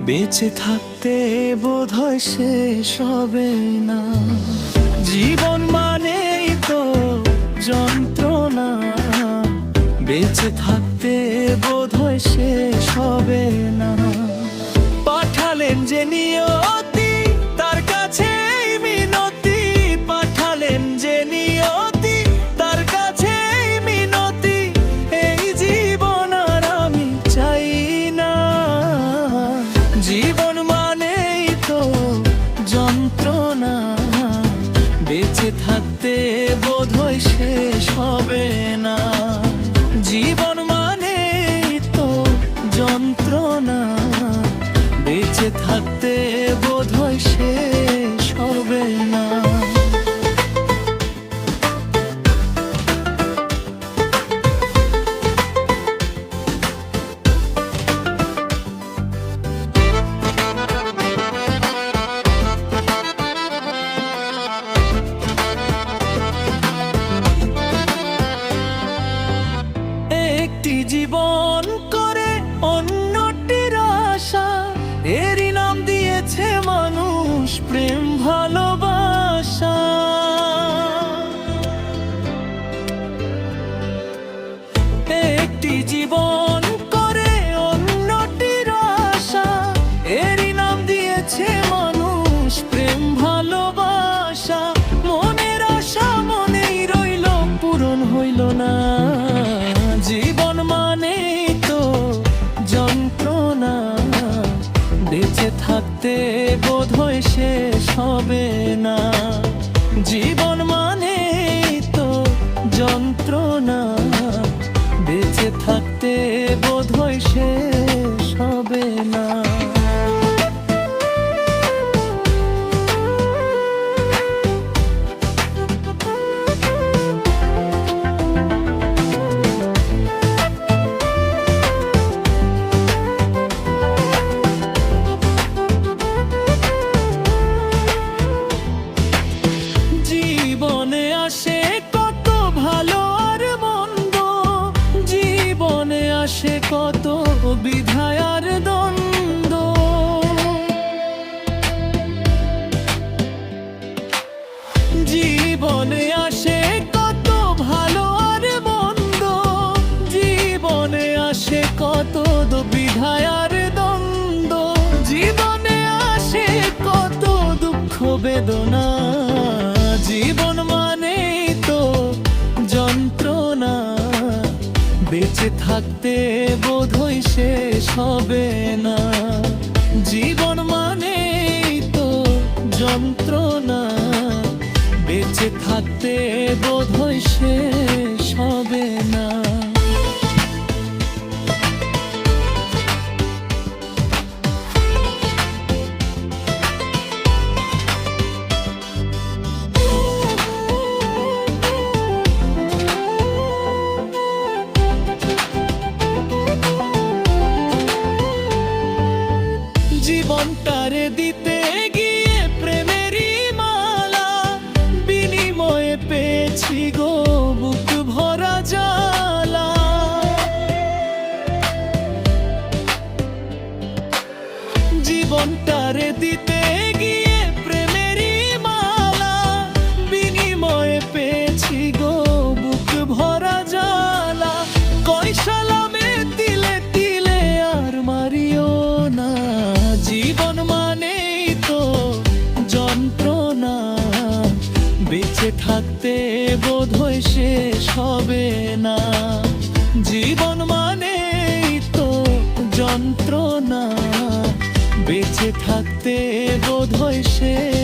বেঁচে থাকতে বোধহয় শেষ হবে না। জীবন মানেই তো যন্ত্রণা, বেঁচে থাকতে বোধহয় শেষ হবে না। পাঠালেন যে নিয়তি, তার কাছে মিনতি, পাঠালেন যে নিয়তি, তার কাছে মিনতি, এই জীবন আর আমি চাই না। জীবন মানেই তো যন্ত্রণা, বেঁচে থাকতে বোধহয় শেষ হবে না। জীবন মানেই তো যন্ত্রণা, বেঁচে থাকতে বোধহয় শেষ হবে না। একটি জীবন করে অন্যটির আশা, এরই নাম দিয়েছে মানুষ প্রেম ভালোবাসা। একটি জীবন করে অন্যটির আশা, এরই নাম দিয়েছে মানুষ প্রেম ভালোবাসা। মনের আশা মনেই রইল, পূরণ হইল না। জীবন মানেই তো যন্ত্রণা, বেঁচে থাকতে বোধহয় শেষ হবে না। জীবন মানেই তো যন্ত্রণা, বেঁচে থাকতে বোধহয় শেষ হবে না। জীবনে আসে কত ভালো আর মন্দ, জীবনে আসে কত বিধায় আর দ্বন্দ্ব। জীবনে আসে কত ভালো আর মন্দ, জীবনে আসে কত বিধায় আর দ্বন্দ্ব। জীবনে আসে কত দুঃখ বেদনা। জীবন মানেই তো যন্ত্রণা, বেঁচে থাকতে বোধহয় শেষ হবে না। জীবন মানেই তো যন্ত্রণা, বেঁচে থাকতে বোধহয় শেষ হবে না। জীবনটারে দিতে গিয়ে প্রেমেরই মালা, বিনিময়ে পেয়েছি গো বুক ভরা জ্বালা। জীবনটারে দিতে গিয়ে প্রেমেরই মালা, বিনিময়ে পেয়েছি গো বুক ভরা জ্বালা। কয় সালামে তিলে তিলে আর মারিও না। জীবন মানেই তো যন্ত্রণা, বেঁচে থাকতে বোধহয় শেষ হবে না। জীবন মানেই তো যন্ত্রণা, বেঁচে থাকতে বোধহয় শেষ